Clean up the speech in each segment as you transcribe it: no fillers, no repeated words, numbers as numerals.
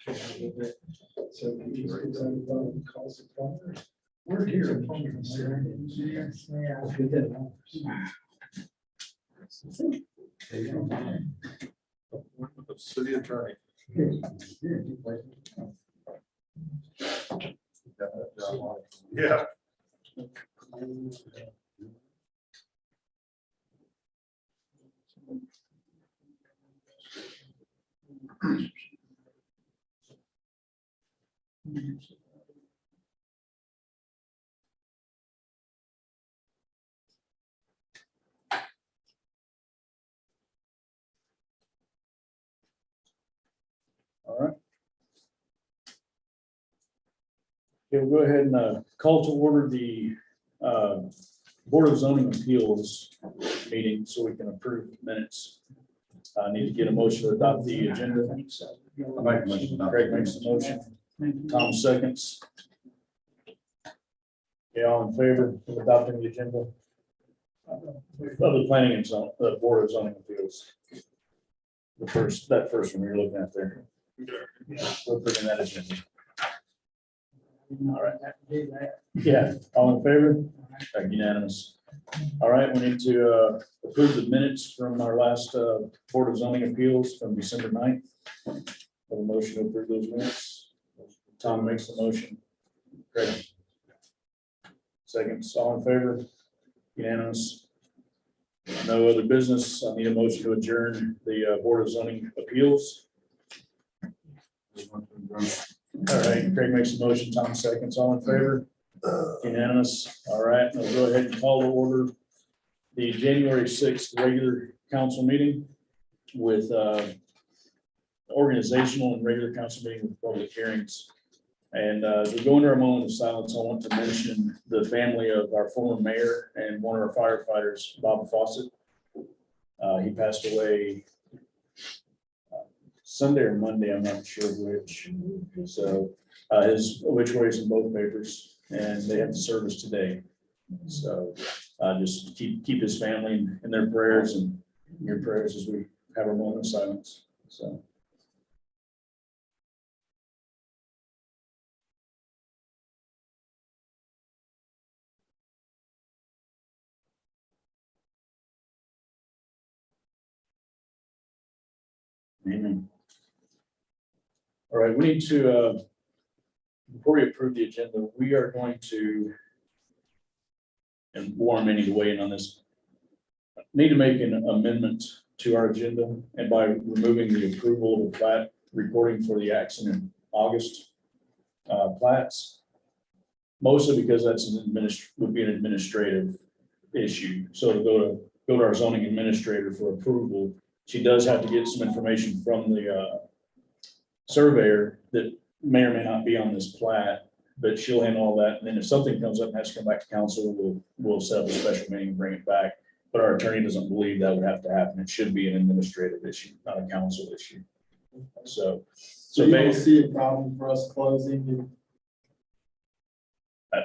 So we just put that calls the plumbers. We're here. The city attorney. Yeah. All right. Okay, we'll go ahead and call to order the Board of Zoning Appeals meeting so we can approve minutes. I need to get a motion to adopt the agenda. Craig makes the motion. Tom seconds. Okay, all in favor of adopting the agenda? Of the planning and zone, the Board of Zoning Appeals. That first one you're looking at there. We're putting that agenda. All right. Yeah, all in favor? Unanimous. All right, we need to approve the minutes from our last Board of Zoning Appeals from December 9th. Have a motion to approve those minutes. Tom makes the motion. Craig. Seconds, all in favor? Unanimous. No other business. I need a motion to adjourn the Board of Zoning Appeals. All right, Craig makes the motion, Tom seconds, all in favor? Unanimous. All right, we'll go ahead and call to order the January 6th regular council meeting with organizational and regular council meeting with public hearings. And as we go into our moment of silence, I want to mention the family of our former mayor and one of our firefighters, Bob Fawcett. He passed away Sunday or Monday, I'm not sure which. So his obituary is in both papers and they have the service today. So just keep his family in their prayers and your prayers as we have our moment of silence. So. Amen. All right, we need to, before we approve the agenda, we are going to, and Warren may need to weigh in on this, need to make an amendment to our agenda, and by removing the approval of the plat recording for the accident in August plats, mostly because that's would be an administrative issue. So to go to our zoning administrator for approval, she does have to get some information from the surveyor that may or may not be on this plat, but she'll handle all that. And then if something comes up and has to come back to council, we'll set up a special meeting and bring it back. But our attorney doesn't believe that would have to happen. It should be an administrative issue, not a council issue. So You don't see a problem for us closing? I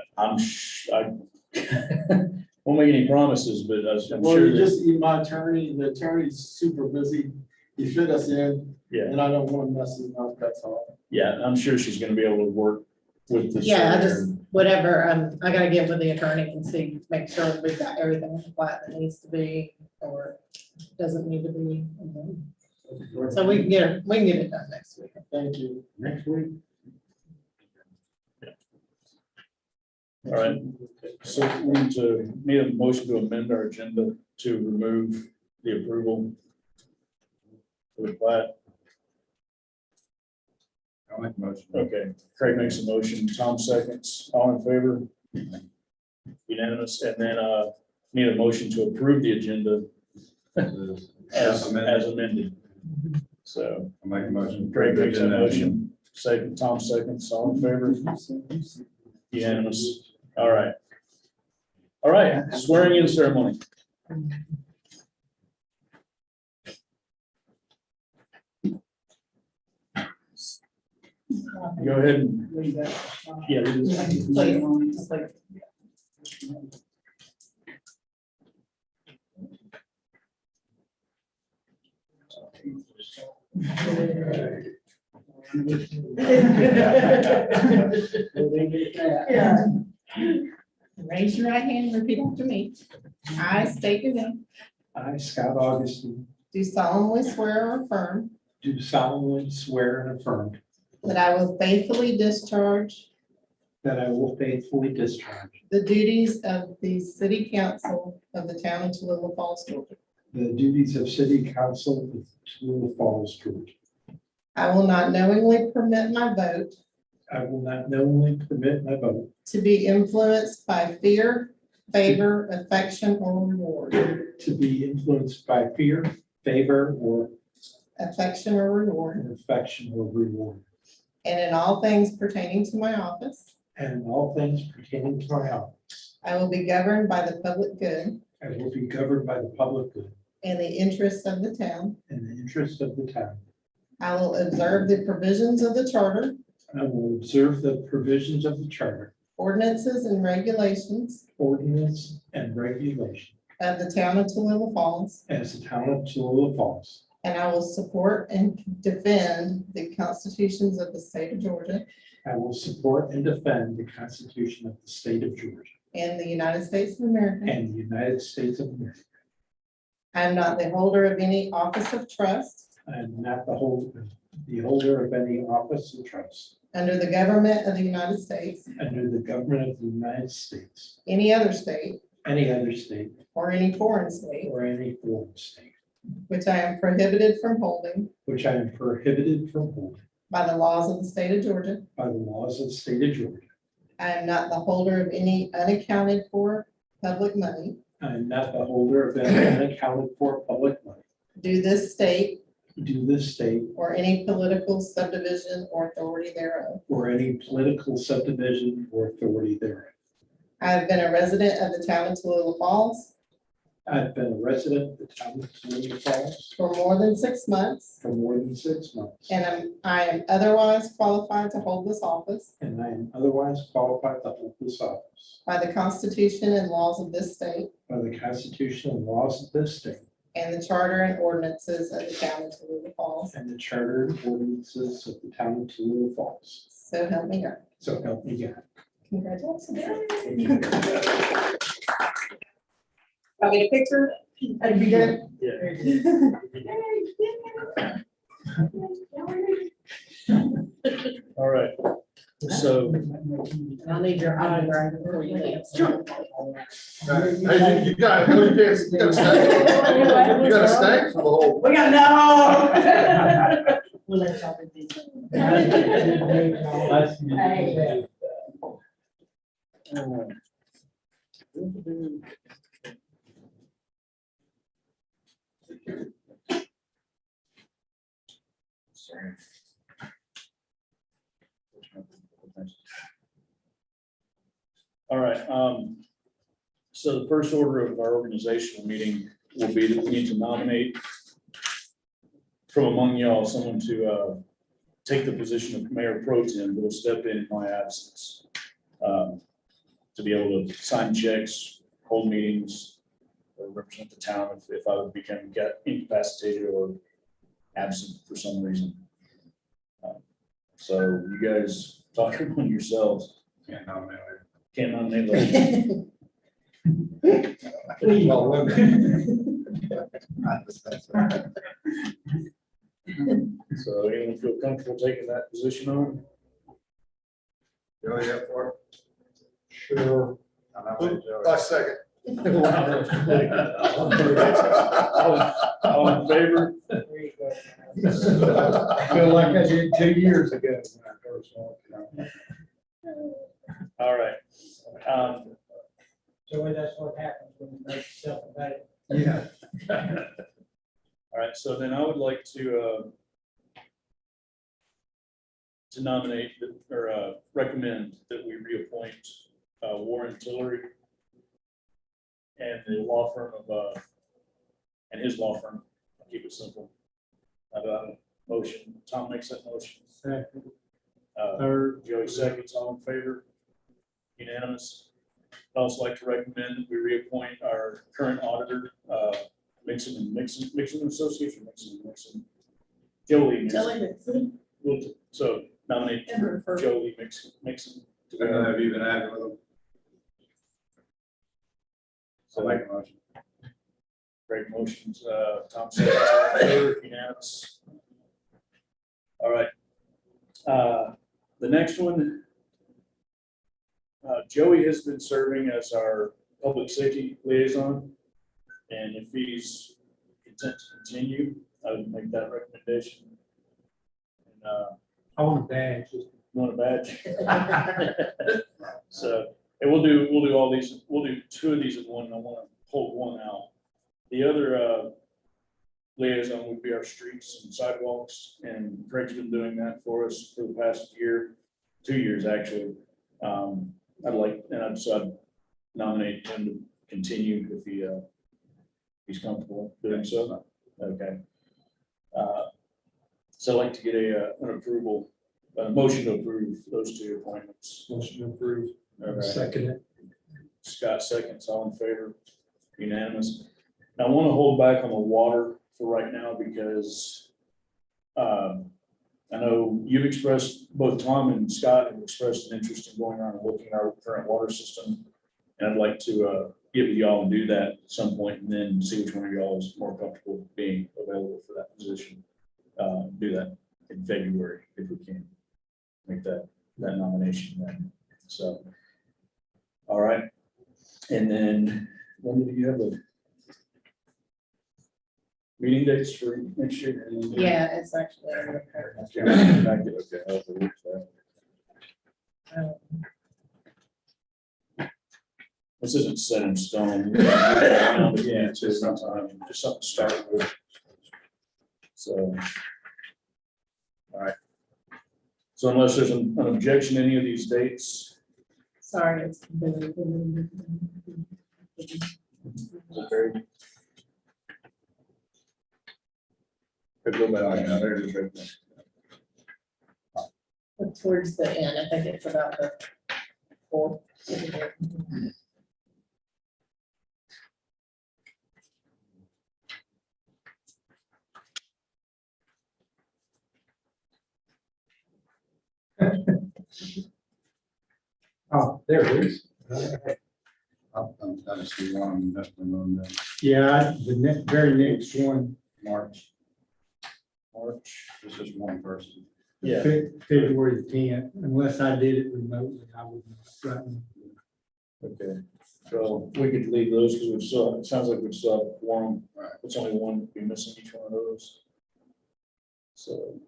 won't make any promises, but I'm Well, sure you that, just, my attorney, the attorney's super busy. He fit us in yeah, and I don't want to mess him up, that's all. yeah, I'm sure she's gonna be able to work with the. Yeah, I surveyor. just, whatever, I gotta get with the attorney and see, make sure we've got everything in the plat that needs to be, or doesn't need to be. So we can get it done next week. Thank you. Next week. All right, so we need a motion to amend our agenda to remove the approval for the plat. I'll make a motion. Okay, Craig makes a motion, Tom seconds, all in favor? Unanimous, and then need a motion to approve the agenda as amended. So I'll make a motion. Craig makes a motion, second, Tom seconds, all in favor? Unanimous. All right. All right, swearing in ceremony. Go ahead and, yeah, leave this. Yeah. Raise your right hand and repeat after me. I state your name. I, Scott Augustine, Do solemnly swear or affirm do solemnly swear and affirm that I will faithfully discharge that I will faithfully discharge the duties of the city council of the town of Tallulah Falls, Georgia. the duties of City Council of Tallulah Falls, Georgia. I will not knowingly permit my vote I will not knowingly permit my vote to be influenced by fear, favor, affection, or reward. to be influenced by fear, favor, or Affection or reward. affection or reward. And in all things pertaining to my office, And in all things pertaining to my office, I will be governed by the public good I will be governed by the public good and the interests of the town. and the interests of the town. I will observe the provisions of the charter, I will observe the provisions of the charter, ordinances, and regulations ordinance, and regulation of the town of Tallulah Falls, as the town of Tallulah Falls. and I will support and defend the constitutions of the state of Georgia I will support and defend the Constitution of the State of Georgia and the United States of America. and the United States of America. I am not the holder of any office of trust I am not the holder of any office of trust under the government of the United States, under the government of the United States, any other state, any other state, or any foreign state, or any foreign state, which I am prohibited from holding which I am prohibited from holding by the laws of the state of Georgia. by the laws of the state of Georgia. I am not the holder of any unaccounted for public money I am not the holder of any unaccounted for public money due this state due this state or any political subdivision or authority thereof. or any political subdivision or authority thereof. I have been a resident of the town of Tallulah Falls I've been a resident of the town of Tallulah Falls for more than 6 months, for more than 6 months. and I am otherwise qualified to hold this office And I am otherwise qualified to hold this office by the Constitution and laws of this state by the Constitution and laws of this state and the charter and ordinances of the town of Tallulah Falls. and the charter and ordinances of the town of Tallulah Falls. So help me God. So help me God. Congratulations. I'll get a picture. That'd be good. All right, so I'll need your autograph before you leave. Hey, you got, you got to stay. You got to stay for the whole. We got no. We'll let y'all do Sorry. All right, so the first order of our organizational meeting will be that we need to nominate from among y'all, someone to take the position of mayor pro tem, who will step in my absence. To be able to sign checks, hold meetings, or represent the town if I would become incapacitated or absent for some reason. So you guys talk among yourselves. Can't nominate. Can't nominate. Larry. So anyone feel comfortable taking that position on? You know, yeah, for Sure. I second. All in favor? I feel like I did 2 years ago when I first walked in. All right. Joey, that's what happens when you make yourself available. Yeah. All right, so then I would like to nominate or recommend that we reappoint Warren Tillery and the law firm of, and his law firm. I'll keep it simple. Motion, Tom makes that motion. Second. Third, Joey seconds, all in favor? Unanimous. I'd also like to recommend that we reappoint our current auditor, Mixon Association, Mixon, Joey. Mixon. Kelly Nixon. We'll So nominate Joey Mixon. I don't know if you've been acting with them. So make a motion. Great motions, Tom says, all in favor, unanimous. All right. The next one, Joey has been serving as our public safety liaison. And if he's content to continue, I would make that recommendation. And, I want a badge. you want a badge? So, and we'll do all these, we'll do 2 of these at one, and I want to hold one out. The other liaison would be our streets and sidewalks, and Craig's been doing that for us for the past year, 2 years actually. I'd nominate him to continue if he's comfortable doing so. Okay. So I'd like to get an approval, a motion to approve those 2 appointments. Motion approved. Okay. Second it. Scott seconds, all in favor, unanimous. Now, I want to hold back on the water for right now because I know you've expressed, both Tom and Scott have expressed an interest in going around and looking at our current water system. And I'd like to give y'all and do that at some point and then see which one of y'all is more comfortable being available for that position. Do that in February if we can make that nomination then. So, all right. And then when do you have the meeting dates for next year? Yeah, it's actually. Okay. This isn't set in stone. Yeah, it's just something to start with. So. All right. So unless there's an objection to any of these dates. Sorry, it's. Okay. Could go back. Yeah, there it is right there. Towards the end, I think it's about the 4th. Oh, there it is. I'm trying to see one, that's been on there. Yeah, the very next one, March, March. this is one person. Yeah. February 10th, unless I did it remotely, I would not. Right. Okay. So we could leave those because we still, it sounds like we still have a quorum. Right. It's only one, be missing each one of those. So.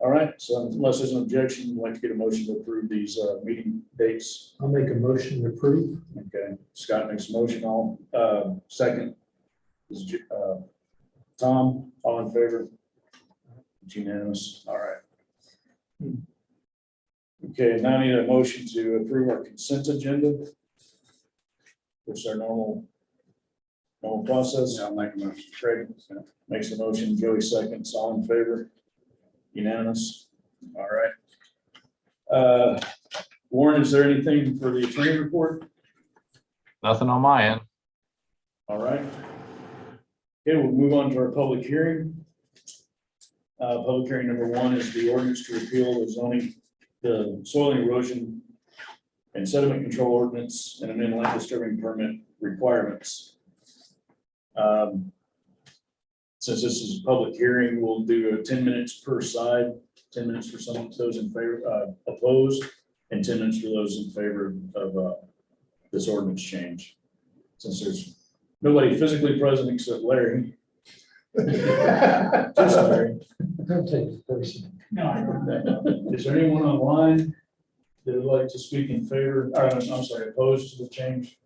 All right, so unless there's an objection, I'd like to get a motion to approve these meeting dates. I'll make a motion to approve. Okay, Scott makes a motion, all, second. Is Tom, all in favor? It's unanimous, all right. Okay, now I need a motion to approve our consent agenda. Which is our normal process. Yeah, I'll make a motion. Craig makes a motion, Joey seconds, all in favor? Unanimous, all right. Warren, is there anything for the attorney report? Nothing on my end. All right. Okay, we'll move on to our public hearing. Public hearing number 1 is the ordinance to repeal the soil erosion and sediment control ordinance and amend land disturbing permit requirements. Since this is a public hearing, we'll do 10 minutes per side, 10 minutes for those in favor, opposed, and 10 minutes for those in favor of this ordinance change. Since there's nobody physically present except Larry. Just Larry. Don't take it personally. No, I don't. Is there anyone online that would like to speak in favor, I'm sorry, opposed to the change?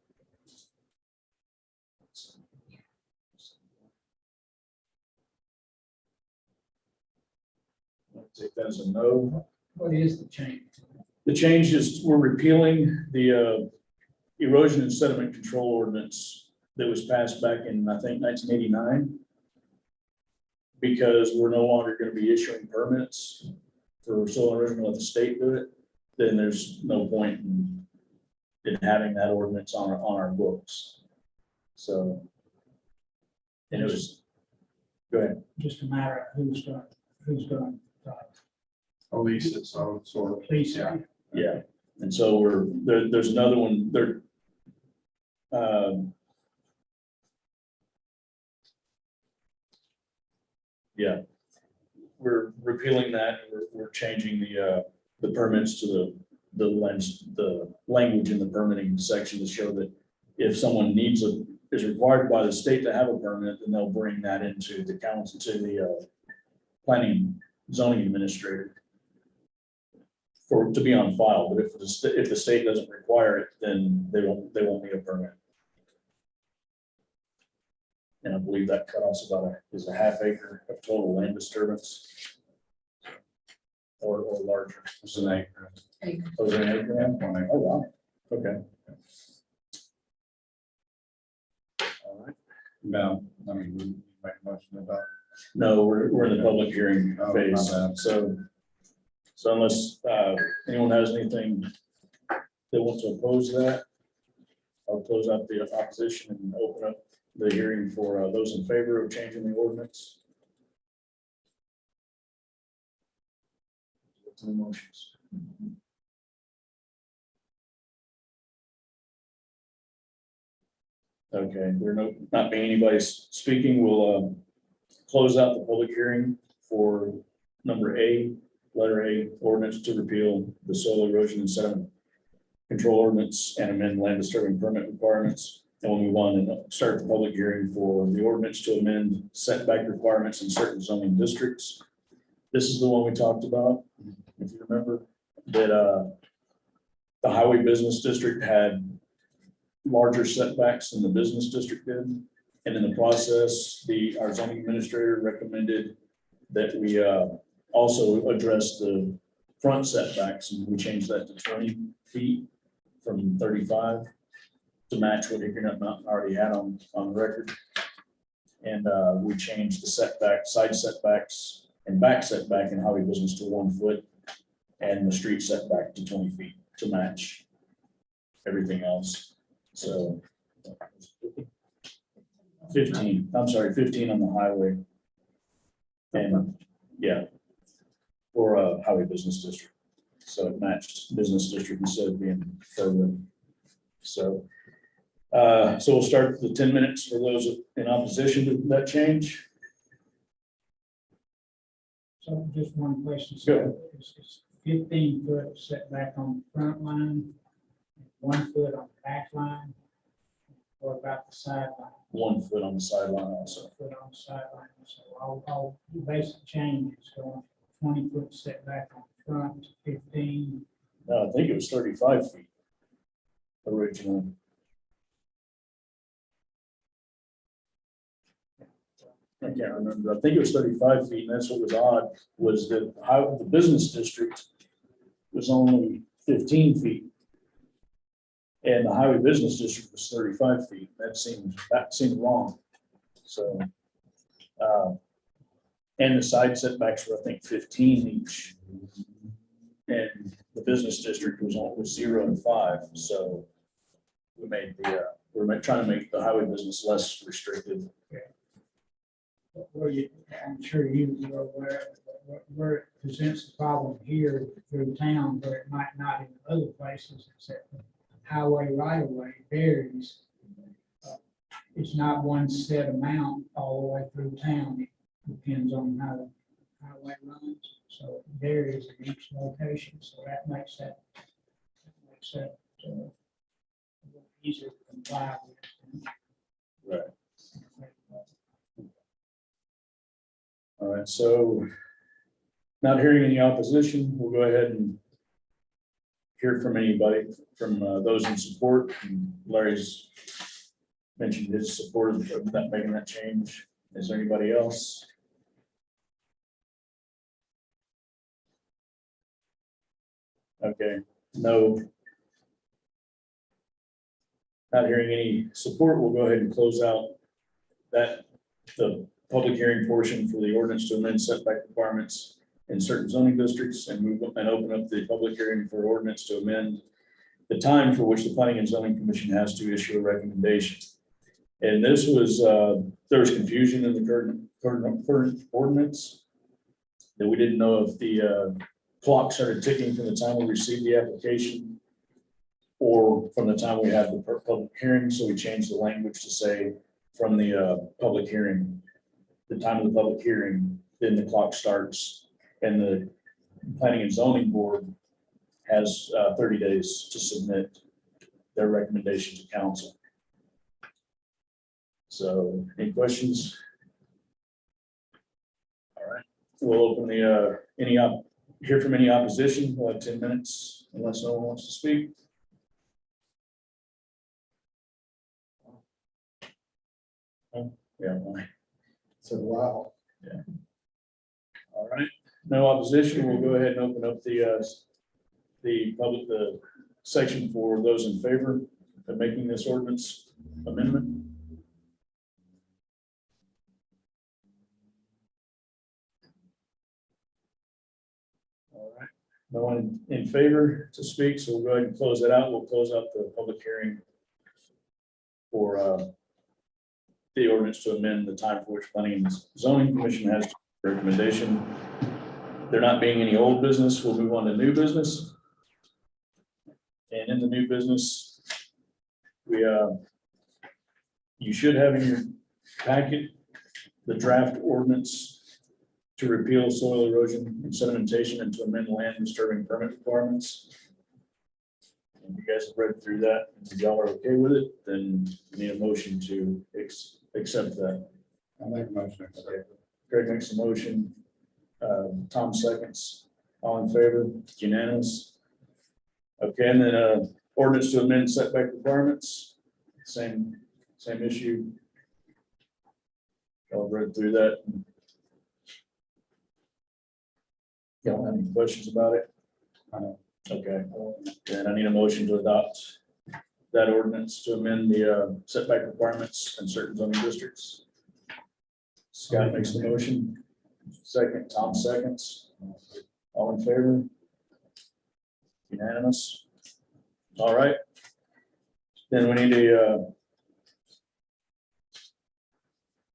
I'll take that as a no. What is the change? The change is we're repealing the erosion and sediment control ordinance that was passed back in, I think, 1989. Because we're no longer going to be issuing permits for soil erosion, let the state do it, then there's no point in having that ordinance on our books. So. And it was, go ahead. Just a matter of who's going to Police it, so sort of. Police. Yeah. Yeah, and so there's another one there. Yeah, we're repealing that, we're changing the permits to the language in the permitting section to show that if someone is required by the state to have a permit, then they'll bring that into the council, to the planning zoning administrator to be on file, but if the state doesn't require it, then they won't need a permit. And I believe that cutoff's is a half acre of total land disturbance. Or larger. It's an acre. Oh, is it an acre now? 1 acre. Oh, wow, okay. All right. No, I mean, we make a motion about. No, we're in the public hearing Oh, phase, my bad. so unless anyone has anything they want to oppose that, I'll close out the opposition and open up the hearing for those in favor of changing the ordinance. Any motions? Okay, not being anybody speaking, we'll close out the public hearing for number A, letter A, ordinance to repeal the soil erosion and sediment control ordinance and amend land disturbing permit requirements. And we'll move on and start the public hearing for the ordinance to amend setback requirements in certain zoning districts. This is the one we talked about, if you remember, that the highway business district had larger setbacks than the business district did. And in the process, our zoning administrator recommended that we also address the front setbacks, and we changed that to 20 feet from 35 to match what Hickory Mountain already had on record. And we changed the setback, side setbacks and back setback in highway business to 1 foot and the street setback to 20 feet to match everything else. So 15 on the highway. And yeah, for a highway business district. So it matched business district instead of being further. So we'll start the 10 minutes for those in opposition to that change. So just one question. Go. It's 15-foot setback on the front line, 1 foot on the back line, or about the sideline? 1 foot on the sideline also. 1 foot on the sideline. So all the basic change is going 20-foot setback on the front to 15. No, I think it was 35 feet originally. I can't remember. I think it was 35 feet, and that's what was odd, was that how the business district was only 15 feet. And the highway business district was 35 feet. That seemed wrong. So, and the side setbacks were, I think, 15 each. And the business district was 0 and 5. So we made we're trying to make the highway business less restrictive. I'm sure you are aware, where it presents the problem here through town, but it might not in other places, except the highway right of way varies. It's not one set amount all the way through town. It depends on how the highway runs. So it varies in each location. So that makes that easier to comply with. Right. All right, so not hearing any opposition, we'll go ahead and hear from anybody, from those in support. And Larry's mentioned his support of that, making that change. Is there anybody else? Okay, no. Not hearing any support, we'll go ahead and close out the public hearing portion for the ordinance to amend setback requirements in certain zoning districts and open up the public hearing for ordinance to amend the time for which the Planning and Zoning Commission has to issue a recommendation. And this was, there was confusion in the current ordinance that we didn't know if the clock started ticking from the time we received the application or from the time we had the public hearing, so we changed the language to say from the public hearing, the time of the public hearing, then the clock starts, and the Planning and Zoning Board has 30 days to submit their recommendation to council. So, any questions? All right, we'll open the, hear from any opposition. We'll have 10 minutes unless no one wants to speak. Yeah, fine. So, wow. All right, no opposition. We'll go ahead and open up the section for those in favor of making this ordinance amendment. All right, no one in favor to speak, so we'll go ahead and close that out. We'll close out the public hearing for the ordinance to amend the time for which Planning and Zoning Commission has recommendation. There not being any old business, we'll move on to new business. And in the new business, you should have in your packet the draft ordinance to repeal soil erosion and sedimentation and to amend land disturbing permit requirements. And you guys have read through that. If y'all are okay with it, then you need a motion to accept that. I'll make a motion. Greg makes a motion. Tom seconds. All in favor? Unanimous. Okay, and then ordinance to amend setback requirements. Same issue. Y'all read through that. Y'all have any questions about it? Okay, and I need a motion to adopt that ordinance to amend the setback requirements in certain zoning districts. Scott makes the motion. Second, Tom seconds. All in favor? Unanimous. All right. Then we need a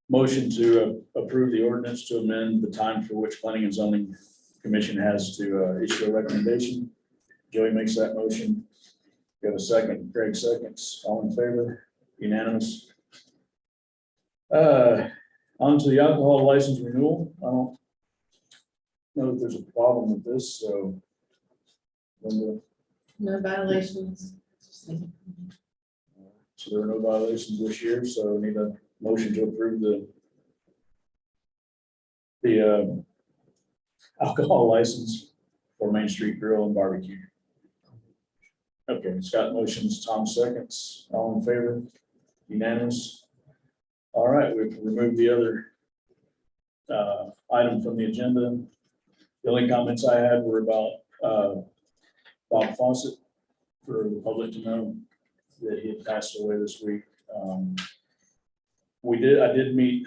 motion to approve the ordinance to amend the time for which Planning and Zoning Commission has to issue a recommendation. Joey makes that motion. Got a second, Greg seconds. All in favor? Unanimous. On to the alcohol license renewal. I don't know if there's a problem with this, so. No violations. So there are no violations this year, so we need a motion to approve the alcohol license for Main Street Grill and Barbecue. Okay, Scott motions, Tom seconds. All in favor? Unanimous. All right, we've removed the other item from the agenda. The only comments I had were about Bob Fawcett, for the public to know that he had passed away this week. I did meet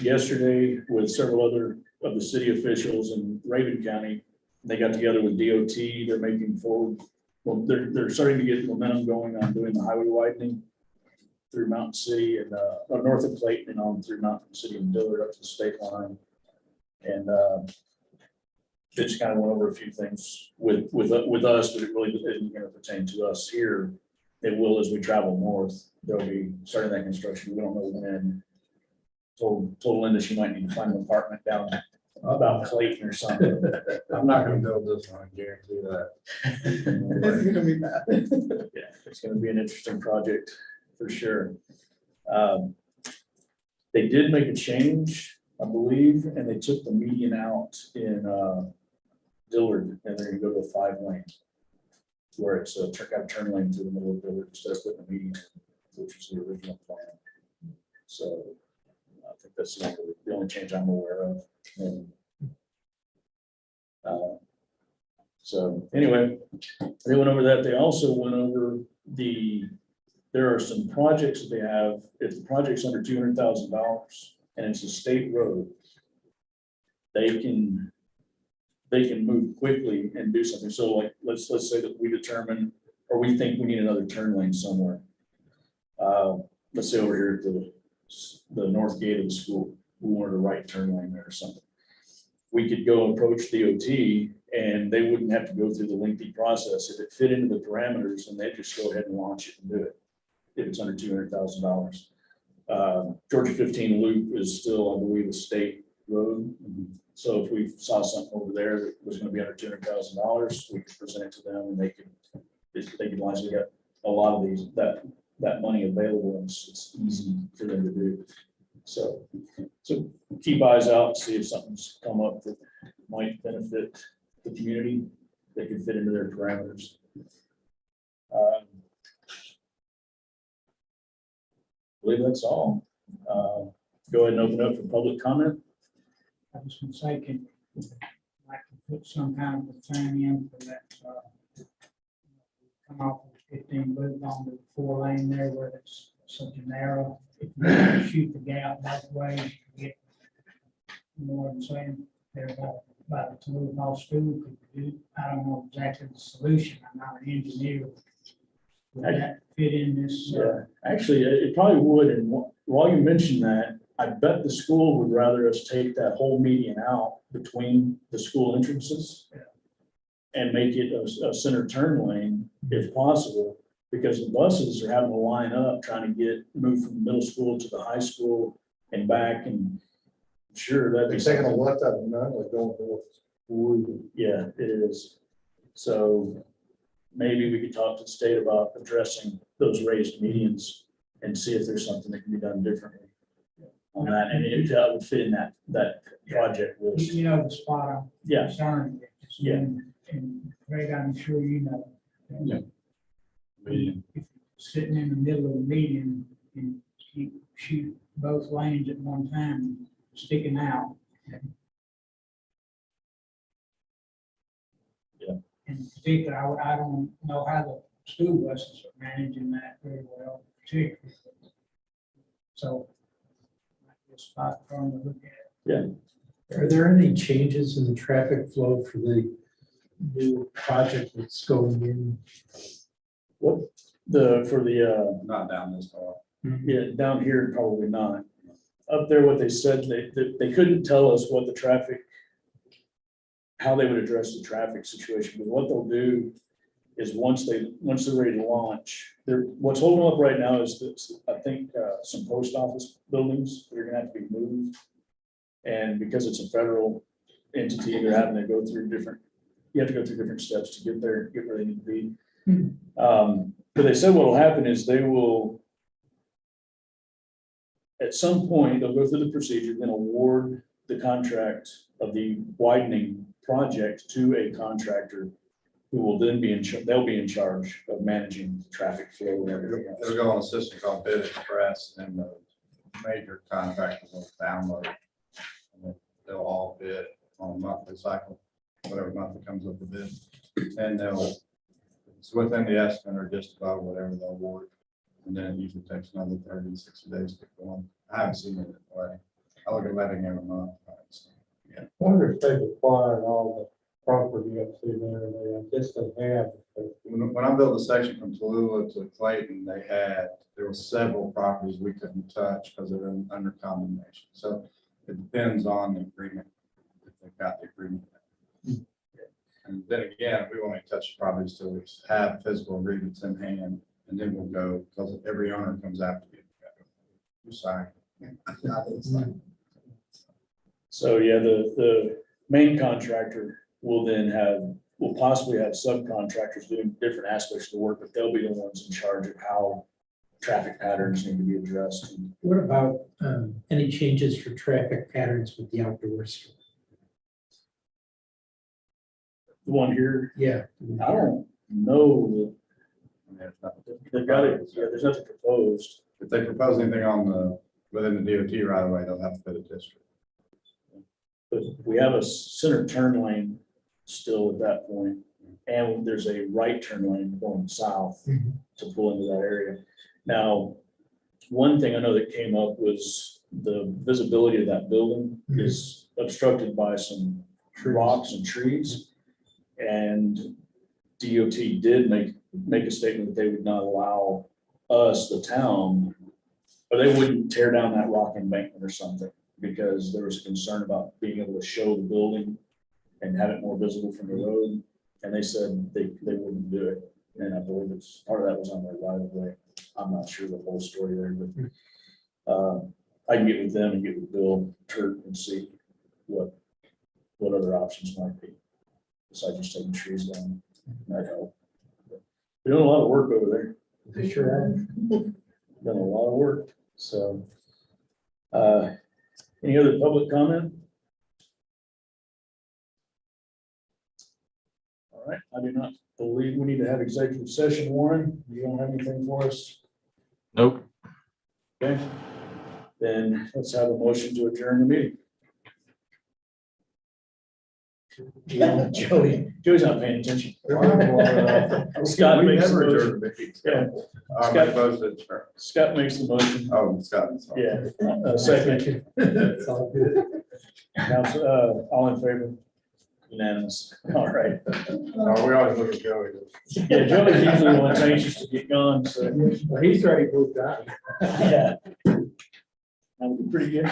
yesterday with several other of the city officials in Raven County. They got together with DOT. They're making forward. Well, they're starting to get momentum going on doing the highway widening through Mountain City and north of Clayton and on through Mountain City and Dillard up to the state line. And they just kind of went over a few things with us, but it really isn't going to pertain to us here. It will as we travel north. They'll be starting that construction. We don't know when. Told Linda she might need to find an apartment down about Clayton or something. I'm not gonna build this one, I guarantee that. This is gonna be bad. Yeah, it's gonna be an interesting project for sure. They did make a change, I believe, and they took the median out in Dillard, and they're gonna go to a 5-lane. Where it's a turn lane through the middle of Dillard instead of putting the median, which is the original plan. So I think that's the only change I'm aware of. And, so anyway, they went over that. They also went over there are some projects that they have. If the project's under $200,000 and it's a state road, they can move quickly and do something. So like, let's say that we determine, or we think we need another turn lane somewhere. Let's say over here at the north gate of the school, we wanted a right turn lane there or something. we could go approach DOT and they wouldn't have to go through the lengthy process. If it fit into the parameters, then they just go ahead and launch it and do it, if it's under $200,000. Georgia 15 Loop is still, I believe, a state road. So if we saw something over there that was gonna be under $200,000, we could present it to them and they could launch it. We got a lot of these, that money available, and it's easy for them to do. So keep eyes out, and see if something's come up that might benefit the community, that can fit into their parameters. I believe that's all. Go ahead and open up for public comment. I was gonna say, can, like, put some kind of a thing in for that, come off of 15 loop on the 4 lane there where it's such a narrow, if you shoot the gap both ways, you get, you know what I'm saying? They're about to move off school, could do, I don't know exactly the solution, I'm not an engineer. Would that fit in this? Yeah, actually, it probably would, and while you mention that, I bet the school would rather us take that whole median out between the school entrances and make it a center turn lane if possible, because the buses are having to line up trying to move from middle school to the high school and back, and sure, that'd They're be taking a something. left out of none, like going north. Yeah, it is. So maybe we could talk to the state about addressing those raised medians and see if there's something that can be done differently on that, and if that would fit in that project list. You know, the spot I'm Yeah, concerned with. Yeah. And Greg, I'm sure you know. Yeah. If you're sitting in the middle of the median and you shoot both lanes at one time, sticking out. Yeah. In particular, I don't know how the school buses are managing that very well, particularly. So, this spot trying to look at. Are there any changes in the traffic flow for the new project that's going in? for the, Not down this far. yeah, down here, probably not. Up there, what they said, they couldn't tell us what the traffic, how they would address the traffic situation, but what they'll do is once they're ready to launch, what's holding them up right now is that, I think, some post office buildings that are gonna have to be moved. And because it's a federal entity, they're having to go through you have to go through different steps to get where they need to be. But they said what'll happen is they will, at some point, they'll go through the procedure, then award the contract of the widening project to a contractor who will then be they'll be in charge of managing traffic flow and everything else. It'll go on a system called Bid Express, and the major contractors will download it. And then they'll all bid on a monthly cycle, whatever month it comes up the bid. And it's within the estimate or just about whatever they'll award. And then it usually takes another 30 to 60 days to go on. I haven't seen it that way. I look at letting every month. I wonder if they require all the property up through there, they just don't have. When I built the section from Tallulah to Clayton, there were several properties we couldn't touch because they're under condemnation. So it depends on the agreement, if they've got the agreement. And then again, we only touch properties till we have physical agreements in hand, and then we'll go, because every owner comes after you. You sign. So, yeah, the main contractor will possibly have subcontractors doing different aspects of the work, but they'll be the ones in charge of how traffic patterns need to be addressed. What about any changes for traffic patterns with the outdoors? The one here, Yeah. I don't know There's nothing- that they've got it, yeah, there's nothing proposed. If they propose anything within the DOT right away, they'll have to put a district. But we have a center turn lane still at that point, and there's a right turn lane going south to pull into that area. Now, one thing I know that came up was the visibility of that building is obstructed by some rocks and trees. And DOT did make a statement that they would not allow us, the town, or they wouldn't tear down that rock embankment or something. because there was concern about being able to show the building and have it more visible from the road. And they said they wouldn't do it. And I believe it's, part of that was on their right of way. I'm not sure the whole story there, but I can get with them and get with Bill Turk and see what other options might be. Besides just taking trees down. Might help. We're doing a lot of work over there. They sure are. Done a lot of work, so. Any other public comment? All right, I do not believe we need to have executive session, Warren. You don't have anything for us? Nope. Okay, then let's have a motion to adjourn the meeting. Joey's not paying attention. Scott We makes the never motion. adjourn meetings. Yeah, I'm opposed to adjourn. Scott makes the motion. Oh, Scott. sorry. Yeah, second. It's all good. Council, all in favor? Unanimous. All right. Oh, we always look at Joey. Yeah, Joey's usually the one anxious to get going, so. Well, he's already moved on. Yeah. That would be pretty good.